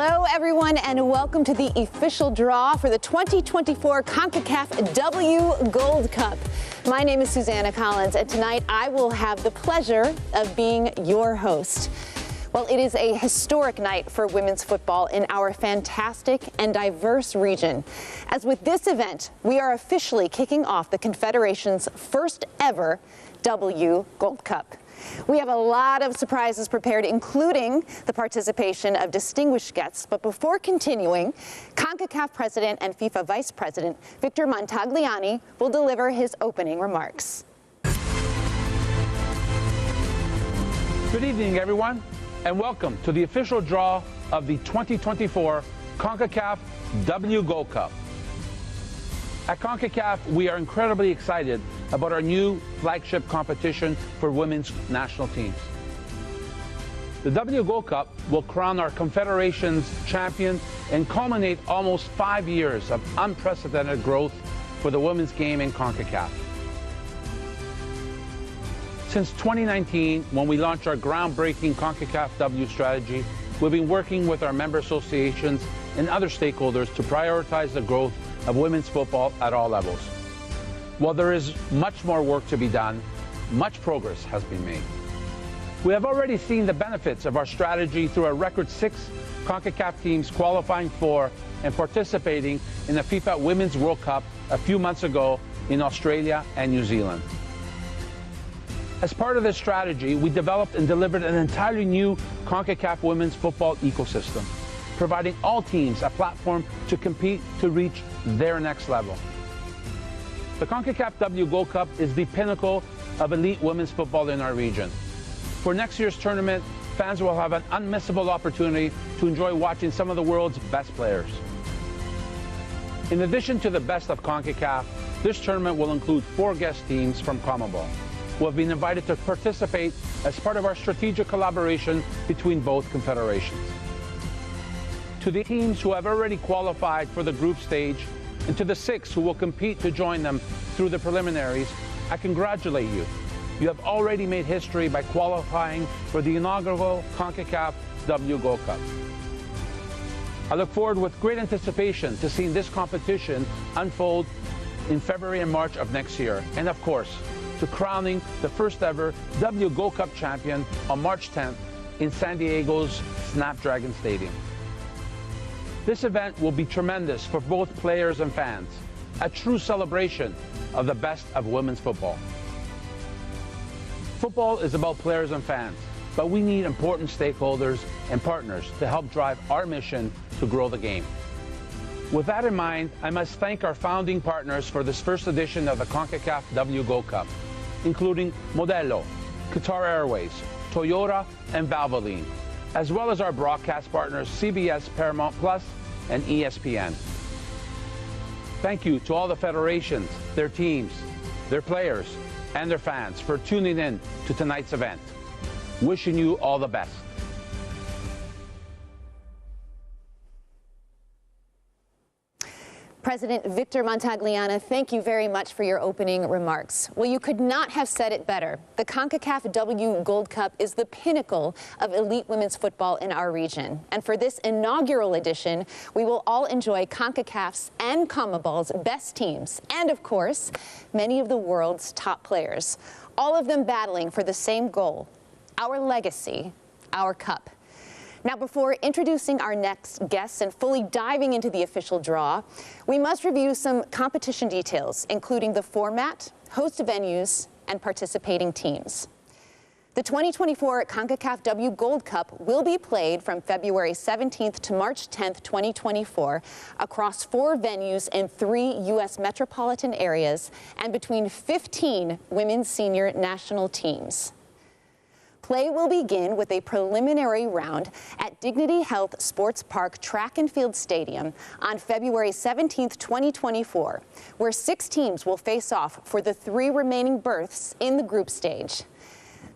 Hello, everyone, and welcome to the official draw for the 2024 Concacaf W Gold Cup. My name is Susanna Collins, and tonight I will have the pleasure of being your host. Well, it is a historic night for women's football in our fantastic and diverse region. As with this event, we are officially kicking off the Confederation's first ever W Gold Cup. We have a lot of surprises prepared, including the participation of distinguished guests. But before continuing, Concacaf President and FIFA Vice President Victor Montagliani will deliver his opening remarks. Good evening, everyone, and welcome to the official draw of the 2024 Concacaf W Gold Cup. At Concacaf, we are incredibly excited about our new flagship competition for women's national teams. The W Gold Cup will crown our Confederation's champion and culminate almost 5 years of unprecedented growth for the women's game in Concacaf. Since 2019, when we launched our groundbreaking Concacaf W strategy, we've been working with our member associations and other stakeholders to prioritize the growth of women's football at all levels. While there is much more work to be done, much progress has been made. We have already seen the benefits of our strategy through a record 6 CONCACAF teams qualifying for and participating in the FIFA Women's World Cup a few months ago in Australia and New Zealand. As part of this strategy, we developed and delivered an entirely new CONCACAF women's football ecosystem, providing all teams a platform to compete to reach their next level. The Concacaf W Gold Cup is the pinnacle of elite women's football in our region. For next year's tournament, fans will have an unmissable opportunity to enjoy watching some of the world's best players. In addition to the best of Concacaf, this tournament will include 4 guest teams from CONMEBOL, who have been invited to participate as part of our strategic collaboration between both confederations. To the teams who have already qualified for the group stage, and to the 6 who will compete to join them through the preliminaries, I congratulate you. You have already made history by qualifying for the inaugural Concacaf W Gold Cup. I look forward with great anticipation to seeing this competition unfold in February and March of next year, and of course, to crowning the first ever W Gold Cup champion on March 10th in San Diego's Snapdragon Stadium. This event will be tremendous for both players and fans, a true celebration of the best of women's football. Football is about players and fans, but we need important stakeholders and partners to help drive our mission to grow the game. With that in mind, I must thank our founding partners for this first edition of the Concacaf W Gold Cup, including Modelo, Qatar Airways, Toyota, and Valvoline, as well as our broadcast partners CBS, Paramount Plus, and ESPN. Thank you to all the federations, their teams, their players, and their fans for tuning in to tonight's event. Wishing you all the best. President Victor Montagliani, thank you very much for your opening remarks. Well, you could not have said it better. The CONCACAF W Gold Cup is the pinnacle of elite women's football in our region. And for this inaugural edition, we will all enjoy CONCACAF's and CONMEBOL's best teams, and of course, many of the world's top players, all of them battling for the same goal, our legacy, our cup. Now, before introducing our next guests and fully diving into the official draw, we must review some competition details, including the format, host venues, and participating teams. The 2024 Concacaf W Gold Cup will be played from February 17th to March 10th, 2024, across 4 venues in 3 U.S. metropolitan areas and between 15 women's senior national teams. Play will begin with a preliminary round at Dignity Health Sports Park Track and Field Stadium on February 17, 2024, where 6 teams will face off for the 3 remaining berths in the group stage.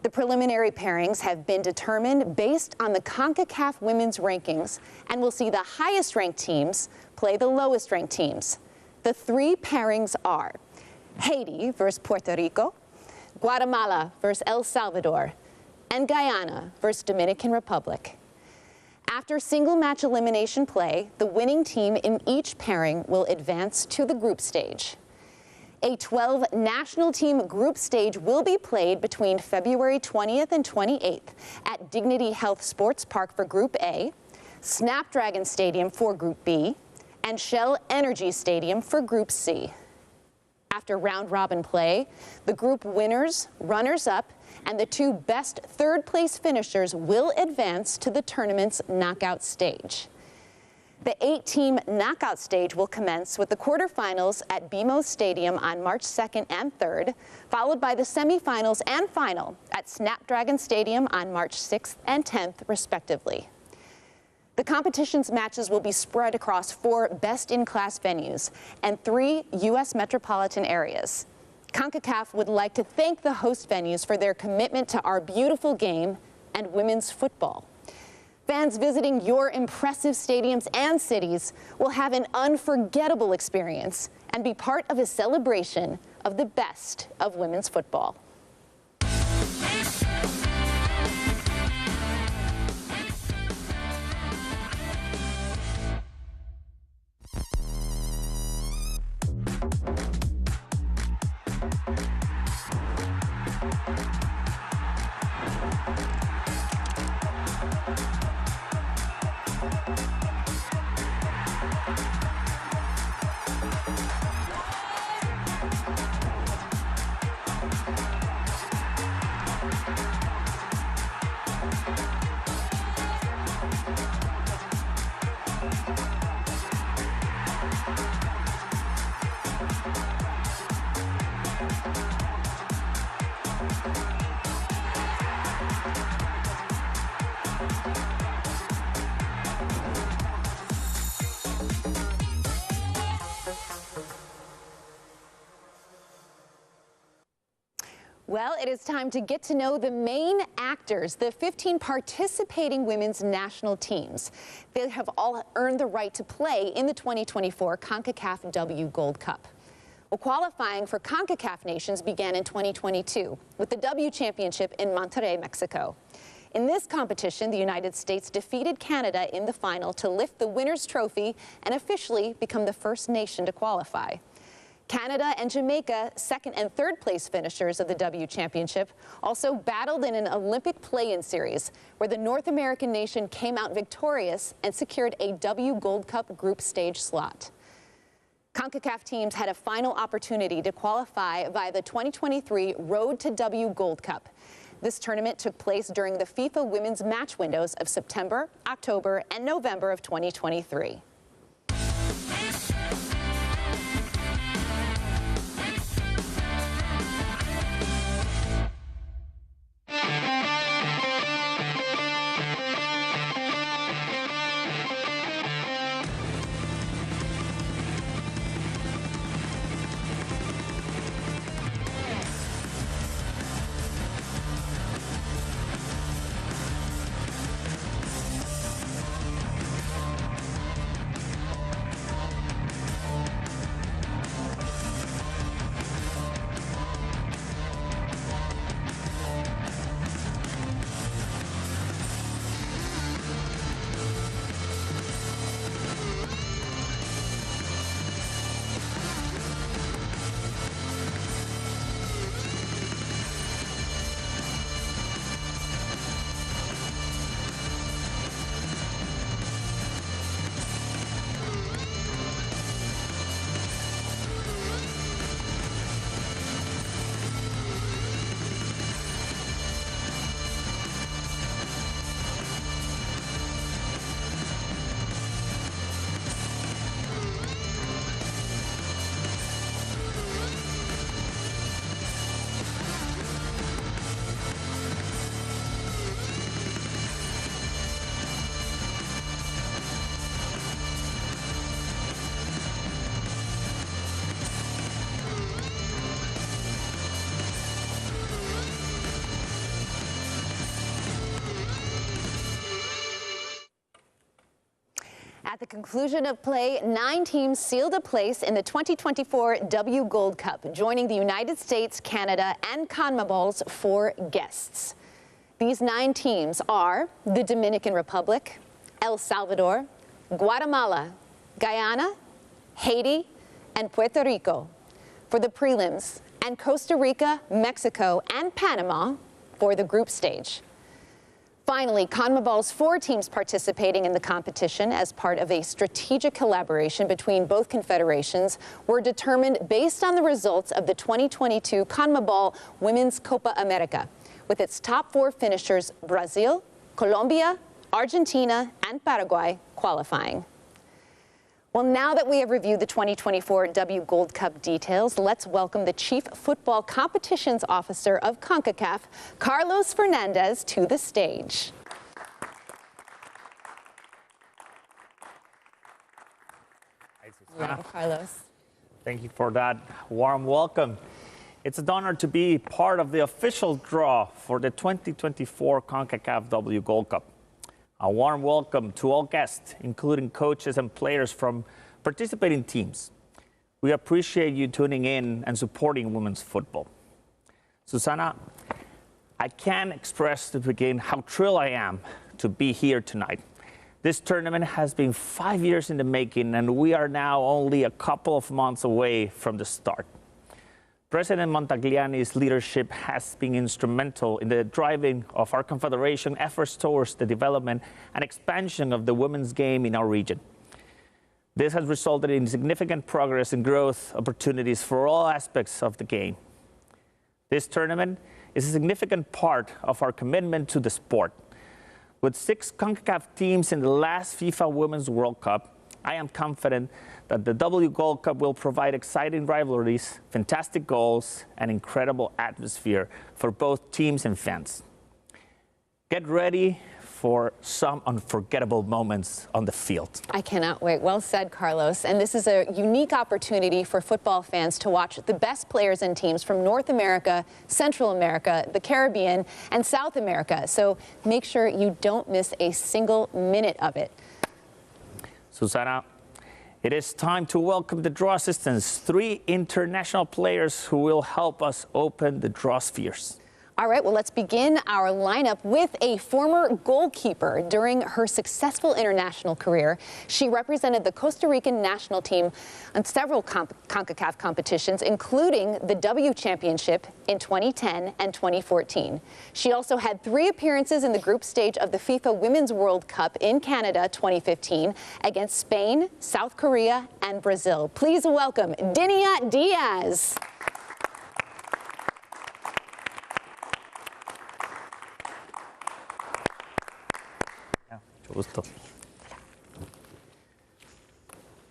The preliminary pairings have been determined based on the CONCACAF women's rankings and will see the highest-ranked teams play the lowest-ranked teams. The 3 pairings are Haiti versus Puerto Rico, Guatemala versus El Salvador, and Guyana versus Dominican Republic. After single match elimination play, the winning team in each pairing will advance to the group stage. A 12 national team group stage will be played between February 20th and 28th at Dignity Health Sports Park for Group A, Snapdragon Stadium for Group B, and Shell Energy Stadium for Group C. After round-robin play, the group winners, runners-up, and the two best third-place finishers will advance to the tournament's knockout stage. The 8-team knockout stage will commence with the quarterfinals at BMO Stadium on March 2nd and 3rd, followed by the semifinals and final at Snapdragon Stadium on March 6th and 10th, respectively. The competition's matches will be spread across 4 best-in-class venues and 3 U.S. metropolitan areas. Concacaf would like to thank the host venues for their commitment to our beautiful game and women's football. Fans visiting your impressive stadiums and cities will have an unforgettable experience and be part of a celebration of the best of women's football. Well, it is time to get to know the main actors, the 15 participating women's national teams. They have all earned the right to play in the 2024 Concacaf W Gold Cup. Well, qualifying for Concacaf nations began in 2022 with the W Championship in Monterrey, Mexico. In this competition, the United States defeated Canada in the final to lift the winner's trophy and officially become the first nation to qualify. Canada and Jamaica, second and third place finishers of the W Championship, also battled in an Olympic play-in series where the North American nation came out victorious and secured a W Gold Cup group stage slot. Concacaf teams had a final opportunity to qualify via the 2023 Road to W Gold Cup. This tournament took place during the FIFA women's match windows of September, October, and November of 2023. At the conclusion of play, 9 teams sealed a place in the 2024 W Gold Cup, joining the United States, Canada, and CONMEBOL's 4 guests. These 9 teams are the Dominican Republic, El Salvador, Guatemala, Guyana, Haiti, and Puerto Rico for the prelims, and Costa Rica, Mexico, and Panama for the group stage. Finally, CONMEBOL's 4 teams participating in the competition as part of a strategic collaboration between both confederations were determined based on the results of the 2022 CONMEBOL Women's Copa America, with its top 4 finishers Brazil, Colombia, Argentina, and Paraguay qualifying. Well, now that we have reviewed the 2024 W Gold Cup details, let's welcome the Chief Football Competitions Officer of CONCACAF, Carlos Fernandez, to the stage. Hi, Susana. Yeah, Carlos. Thank you for that warm welcome. It's an honor to be part of the official draw for the 2024 CONCACAF W Gold Cup. A warm welcome to all guests, including coaches and players from participating teams. We appreciate you tuning in and supporting women's football. Susana, I can't express to begin how thrilled I am to be here tonight. This tournament has been 5 years in the making, and we are now only a couple of months away from the start. President Montagliani's leadership has been instrumental in the driving of our Confederation efforts towards the development and expansion of the women's game in our region. This has resulted in significant progress and growth opportunities for all aspects of the game. This tournament is a significant part of our commitment to the sport. With 6 CONCACAF teams in the last FIFA Women's World Cup, I am confident that the W Gold Cup will provide exciting rivalries, fantastic goals, and incredible atmosphere for both teams and fans. Get ready for some unforgettable moments on the field. I cannot wait. Well said, Carlos. And this is a unique opportunity for football fans to watch the best players and teams from North America, Central America, the Caribbean, and South America. So make sure you don't miss a single minute of it. Susana, it is time to welcome the draw assistants, 3 international players who will help us open the draw spheres. All right, well, let's begin our lineup with a former goalkeeper. During her successful international career, she represented the Costa Rican national team on several CONCACAF competitions, including the W Championship in 2010 and 2014. She also had 3 appearances in the group stage of the FIFA Women's World Cup in Canada 2015 against Spain, South Korea, and Brazil. Please welcome Dinia Diaz.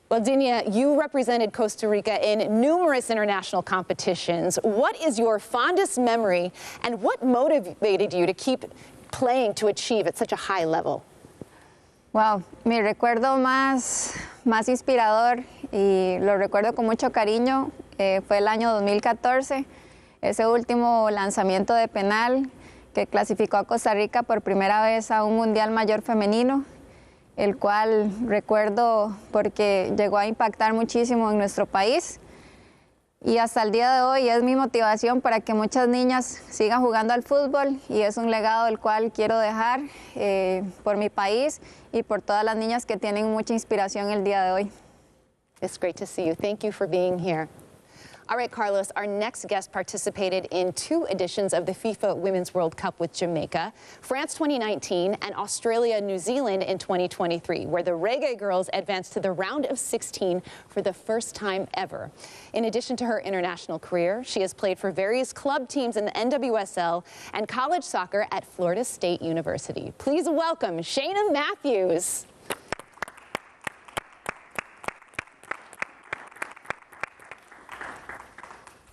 Well, Dinia, you represented Costa Rica in numerous international competitions. What is your fondest memory, and what motivated you to keep playing to achieve at such a high level? Wow, mi recuerdo más inspirador, y lo recuerdo con mucho cariño, fue el año 2014, ese último lanzamiento de penal que clasificó a Costa Rica por primera vez a un Mundial Mayor femenino, el cual recuerdo porque llegó a impactar muchísimo en nuestro país, y hasta el día de hoy es mi motivación para que muchas niñas sigan jugando al fútbol, y es un legado el cual quiero dejar por mi país y por todas las niñas que tienen mucha inspiración el día de hoy. It's great to see you. Thank you for being here. All right, Carlos, our next guest participated in 2 editions of the FIFA Women's World Cup with Jamaica, France 2019, and Australia, New Zealand in 2023, where the Reggae Girls advanced to the round of 16 for the first time ever. In addition to her international career, she has played for various club teams in the NWSL and college soccer at Florida State University. Please welcome Shayna Matthews.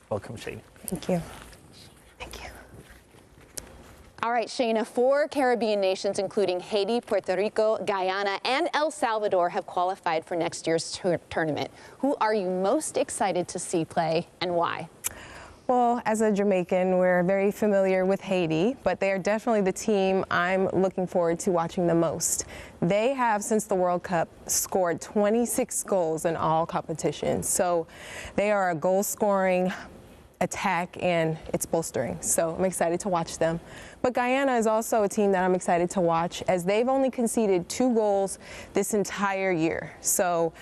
Welcome, Shayna. Thank you. Thank you. All right, Shayna, 4 Caribbean nations, including Haiti, Puerto Rico, Guyana, and El Salvador, have qualified for next year's tournament. Who are you most excited to see play, and why? Well, as a Jamaican, we're very familiar with Haiti, but they are definitely the team I'm looking forward to watching the most. They have, since the World Cup, scored 26 goals in all competitions. So they are a goal-scoring attack, and it's bolstering. So I'm excited to watch them. But Guyana is also a team that I'm excited to watch, as they've only conceded 2 goals this entire year. So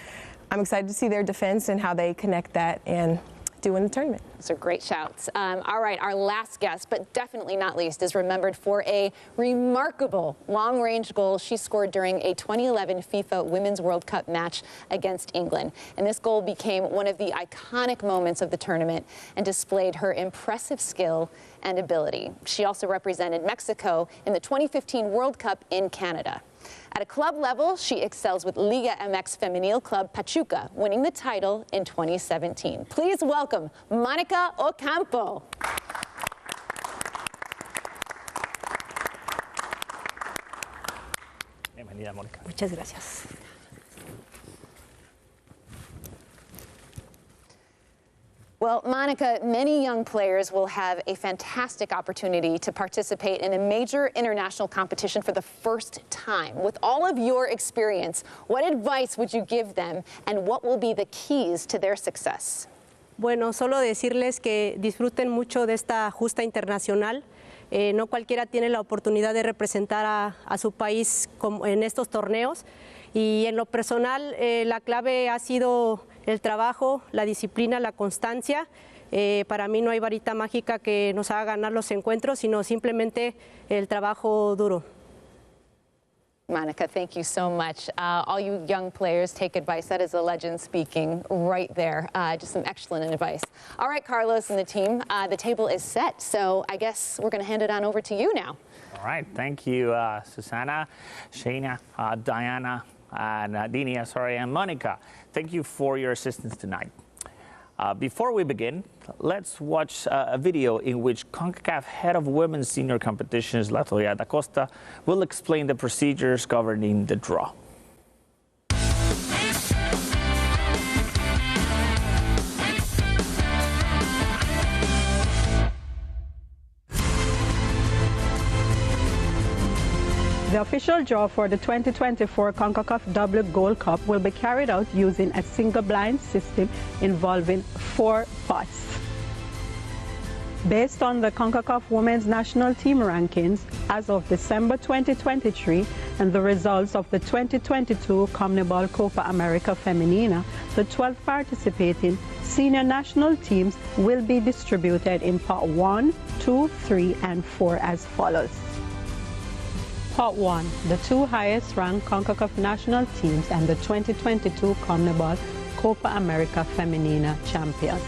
I'm excited to see their defense and how they connect that and do in the tournament. Those are great shouts. All right, our last guest, but definitely not least, is remembered for a remarkable long-range goal she scored during a 2011 FIFA Women's World Cup match against England. And this goal became one of the iconic moments of the tournament and displayed her impressive skill and ability. She also represented Mexico in the 2015 World Cup in Canada. At a club level, she excels with Liga MX Femenil club Pachuca, winning the title in 2017. Please welcome Monica Ocampo. Bienvenida, Mónica. Muchas gracias. Well, Monica, many young players will have a fantastic opportunity to participate in a major international competition for the first time. With all of your experience, what advice would you give them, and what will be the keys to their success? Bueno, solo decirles que disfruten mucho de esta justa internacional. No cualquiera tiene la oportunidad de representar a su país en estos torneos. Y en lo personal, la clave ha sido el trabajo, la disciplina, la constancia. Para mí no hay varita mágica que nos haga ganar los encuentros, sino simplemente el trabajo duro. Monica, thank you so much. All you young players, take advice. That is a legend speaking right there. Just some excellent advice. All right, Carlos and the team, the table is set. So I guess we're going to hand it on over to you now. All right, thank you, Susana, Shayna, Diana, Dinia, and Monica. Thank you for your assistance tonight. Before we begin, let's watch a video in which Concacaf head of women's senior competitions, Latoya da Costa, will explain the procedures governing the draw. The official draw for the 2024 Concacaf W Gold Cup will be carried out using a single blind system involving 4 pots. Based on the Concacaf Women's National Team rankings as of December 2023 and the results of the 2022 CONMEBOL Copa America Femenina, the 12 participating senior national teams will be distributed in Pot 1, 2, 3, and 4 as follows. Pot 1, the 2 highest-ranked CONCACAF national teams and the 2022 CONMEBOL Copa America Femenina champions.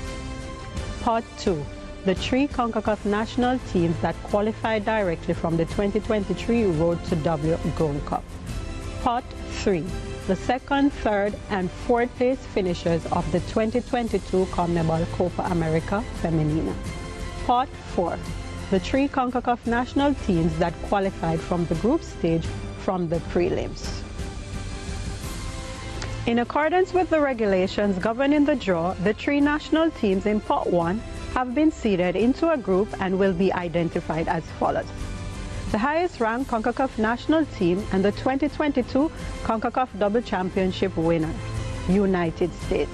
Pot 2, the 3 CONCACAF national teams that qualified directly from the 2023 Road to W Gold Cup. Pot 3, the 2nd, 3rd, and 4th place finishers of the 2022 CONMEBOL Copa America Femenina. Pot 4, the 3 CONCACAF national teams that qualified from the group stage from the prelims. In accordance with the regulations governing the draw, the 3 national teams in Pot 1 have been seeded into a group and will be identified as follows. The highest-ranked CONCACAF national team and the 2022 CONCACAF Double Championship winner, United States.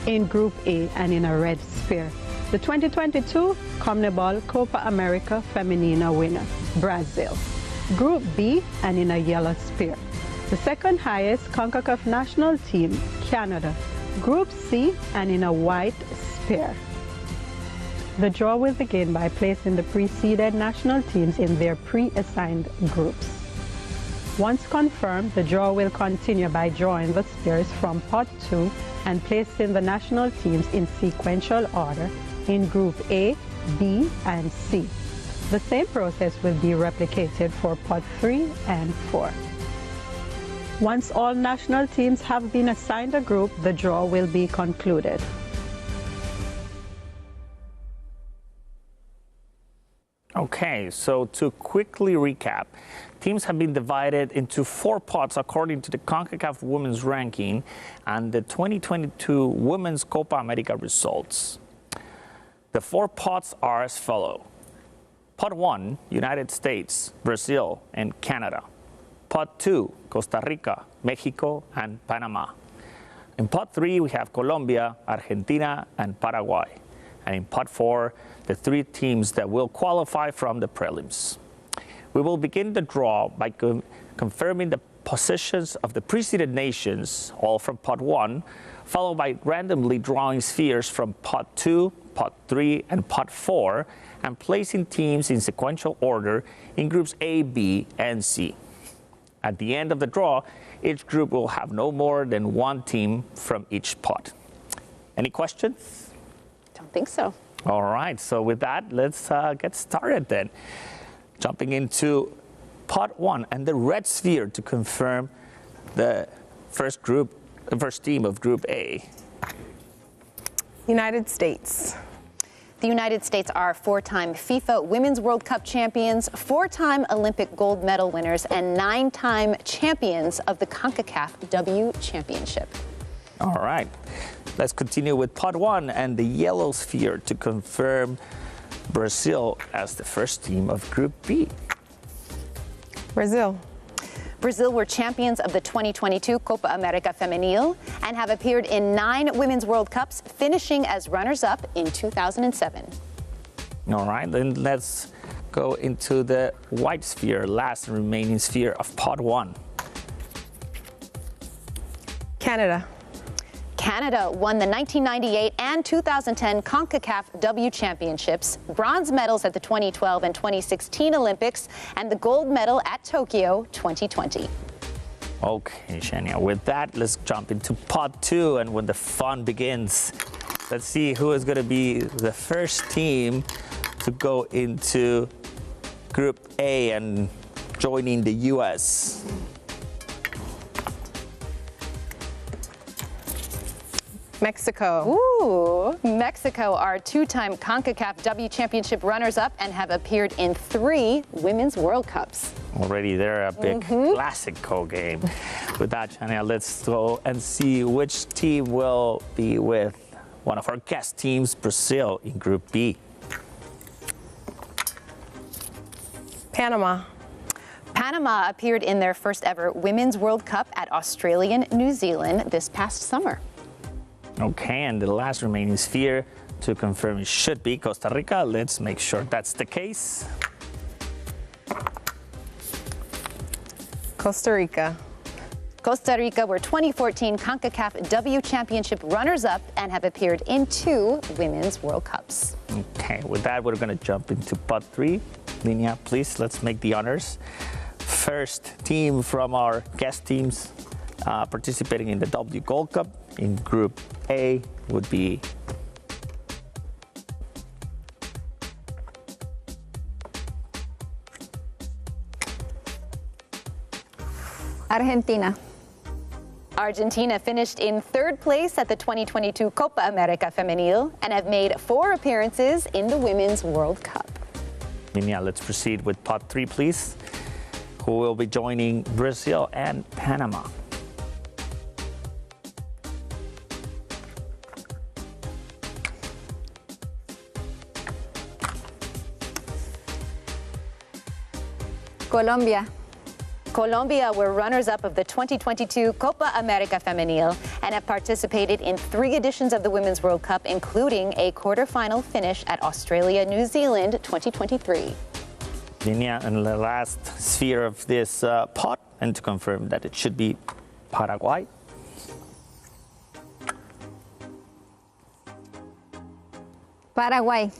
In Group A and in a red sphere, the 2022 CONMEBOL Copa America Femenina winner, Brazil. Group B and in a yellow sphere, the 2nd highest CONCACAF national team, Canada. Group C and in a white sphere. The draw will begin by placing the pre-seeded national teams in their pre-assigned groups. Once confirmed, the draw will continue by drawing the spheres from Pot 2 and placing the national teams in sequential order in Group A, B, and C. The same process will be replicated for Pot 3 and 4. Once all national teams have been assigned a group, the draw will be concluded. Okay, so to quickly recap, teams have been divided into 4 pots according to the CONCACAF Women's ranking and the 2022 Women's Copa America results. The 4 pots are as follows. Pot 1, United States, Brazil, and Canada. Pot 2, Costa Rica, Mexico, and Panama. In Pot 3, we have Colombia, Argentina, and Paraguay. and in pot 4, the 3 teams that will qualify from the prelims. We will begin the draw by confirming the positions of the preceded nations, all from pot 1, followed by randomly drawing spheres from pot 2, pot 3, and pot 4, and placing teams in sequential order in groups A, B, and C. At the end of the draw, each group will have no more than 1 team from each pot. Any questions? Don't think so. All right, so with that, let's get started then. Jumping into pot 1 and the red sphere to confirm the first team of Group A. United States. The United States are 4-time FIFA Women's World Cup champions, 4-time Olympic gold medal winners, and 9-time champions of the Concacaf W Championship. All right, let's continue with pot 1 and the yellow sphere to confirm Brazil as the first team of Group B. Brazil. Brazil were champions of the 2022 Copa America Femenil and have appeared in 9 Women's World Cups, finishing as runners-up in 2007. All right, then let's go into the white sphere, last remaining sphere of pot 1. Canada. Canada won the 1998 and 2010 Concacaf W Championships, bronze medals at the 2012 and 2016 Olympics, and the gold medal at Tokyo 2020. Okay, Shania, with that, let's jump into pot 2, and when the fun begins, let's see who is going to be the first team to go into Group A and joining the U.S. Mexico. Ooh, Mexico are 2-time Concacaf W Championship runners-up and have appeared in 3 Women's World Cups. Already they're a big Classico game. With that, Shania, let's go and see which team will be with one of our guest teams, Brazil, in Group B. Panama. Panama appeared in their first ever Women's World Cup at Australia, New Zealand this past summer. Okay, and the last remaining sphere to confirm it should be Costa Rica. Let's make sure that's the case. Costa Rica. Costa Rica were 2014 Concacaf W Championship runners-up and have appeared in 2 Women's World Cups. Okay, with that, we're going to jump into pot 3. Linia, please, let's make the honors. First team from our guest teams participating in the W Gold Cup in Group A would be Argentina. Argentina finished in 3rd place at the 2022 Copa America Femenil and have made 4 appearances in the Women's World Cup. Linia, let's proceed with pot 3, please. Who will be joining Brazil and Panama? Colombia. Colombia were runners-up of the 2022 Copa America Femenil and have participated in 3 editions of the Women's World Cup, including a quarterfinal finish at Australia, New Zealand 2023. Linia, and the last sphere of this pot, and to confirm that it should be Paraguay. Paraguay.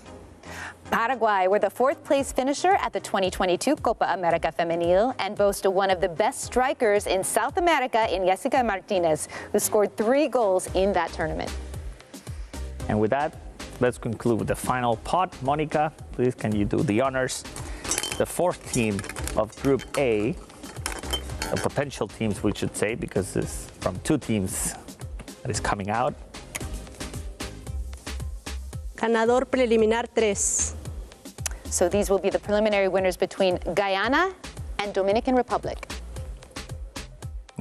Paraguay were the 4th place finisher at the 2022 Copa America Femenil and boast one of the best strikers in South America in Jessica Martinez, who scored 3 goals in that tournament. And with that, let's conclude with the final pot. Monica, please, can you do the honors? The 4th team of Group A, the potential teams we should say, because it's from 2 teams that is coming out. Ganador preliminar 3. So these will be the preliminary winners between Guyana and Dominican Republic.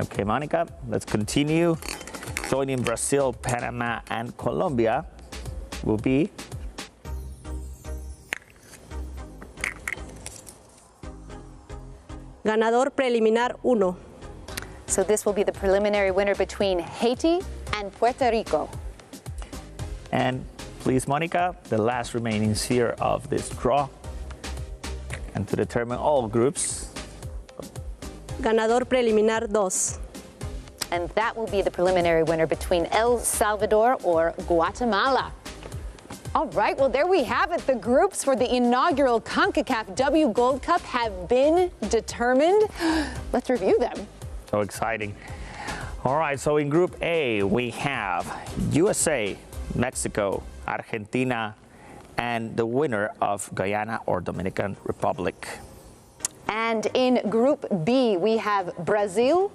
Okay, Monica, let's continue. Joining Brazil, Panama, and Colombia will be Ganador preliminar 1. So this will be the preliminary winner between Haiti and Puerto Rico. And please, Monica, the last remaining sphere of this draw. And to determine all groups. Ganador preliminar 2. And that will be the preliminary winner between El Salvador or Guatemala. All right, well, there we have it. The groups for the inaugural Concacaf W Gold Cup have been determined. Let's review them. So exciting. All right, so in Group A, we have USA, Mexico, Argentina, and the winner of Guyana or Dominican Republic. And in Group B, we have Brazil,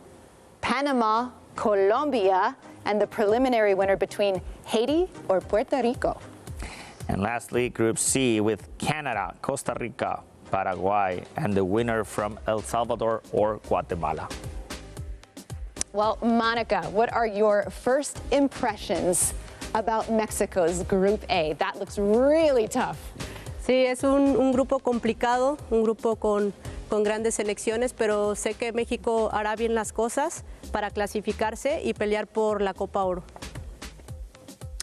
Panama, Colombia, and the preliminary winner between Haiti or Puerto Rico. And lastly, Group C with Canada, Costa Rica, Paraguay, and the winner from El Salvador or Guatemala. Well, Monica, what are your first impressions about Mexico's Group A? That looks really tough. Sí, es un grupo complicado, un grupo con grandes selecciones, pero sé que México hará bien las cosas para clasificarse y pelear por la Copa Oro.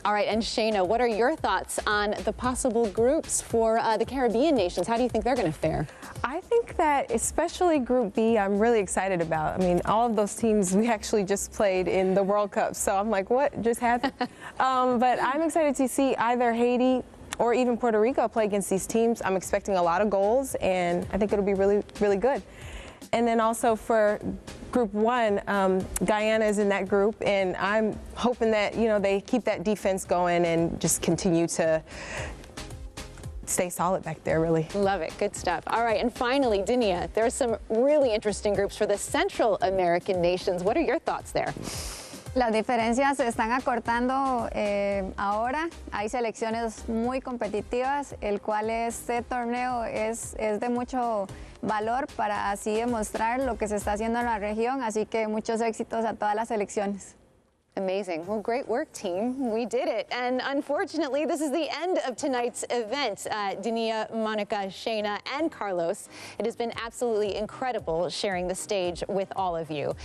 All right, and Shayna, what are your thoughts on the possible groups for the Caribbean nations? How do you think they're going to fare? I think that especially Group B, I'm really excited about. I mean, all of those teams we actually just played in the World Cup, so I'm like, what just happened? But I'm excited to see either Haiti or even Puerto Rico play against these teams. I'm expecting a lot of goals, and I think it'll be really, really good. And then also for Group 1, Guyana is in that group, and I'm hoping that, you know, they keep that defense going and just continue to stay solid back there, really. Love it. Good stuff. All right, and finally, Dinia, there are some really interesting groups for the Central American nations. What are your thoughts there? Las diferencias se están acortando ahora. Hay selecciones muy competitivas, el cual este torneo es de mucho valor para así demostrar lo que se está haciendo en la región. Así que muchos éxitos a todas las selecciones. Amazing. Well, great work, team. We did it. And unfortunately, this is the end of tonight's event. Dinia, Monica, Shayna, and Carlos, it has been absolutely incredible sharing the stage with all of you.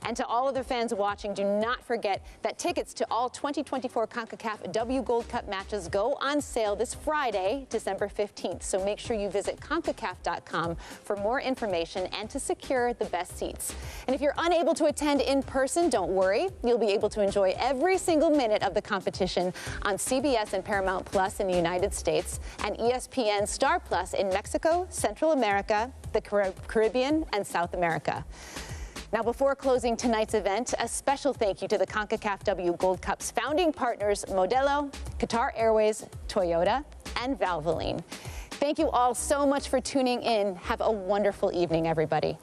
And to all of the fans watching, do not forget that tickets to all 2024 CONCACAF W Gold Cup matches go on sale this Friday, December 15th. So make sure you visit concacaf.com for more information and to secure the best seats. And if you're unable to attend in person, don't worry. You'll be able to enjoy every single minute of the competition on CBS and Paramount Plus in the United States and ESPN Star Plus in Mexico, Central America, the Caribbean, and South America. Now, before closing tonight's event, a special thank you to the CONCACAF W Gold Cup's founding partners, Modelo, Qatar Airways, Toyota, and Valvoline. Thank you all so much for tuning in. Have a wonderful evening, everybody.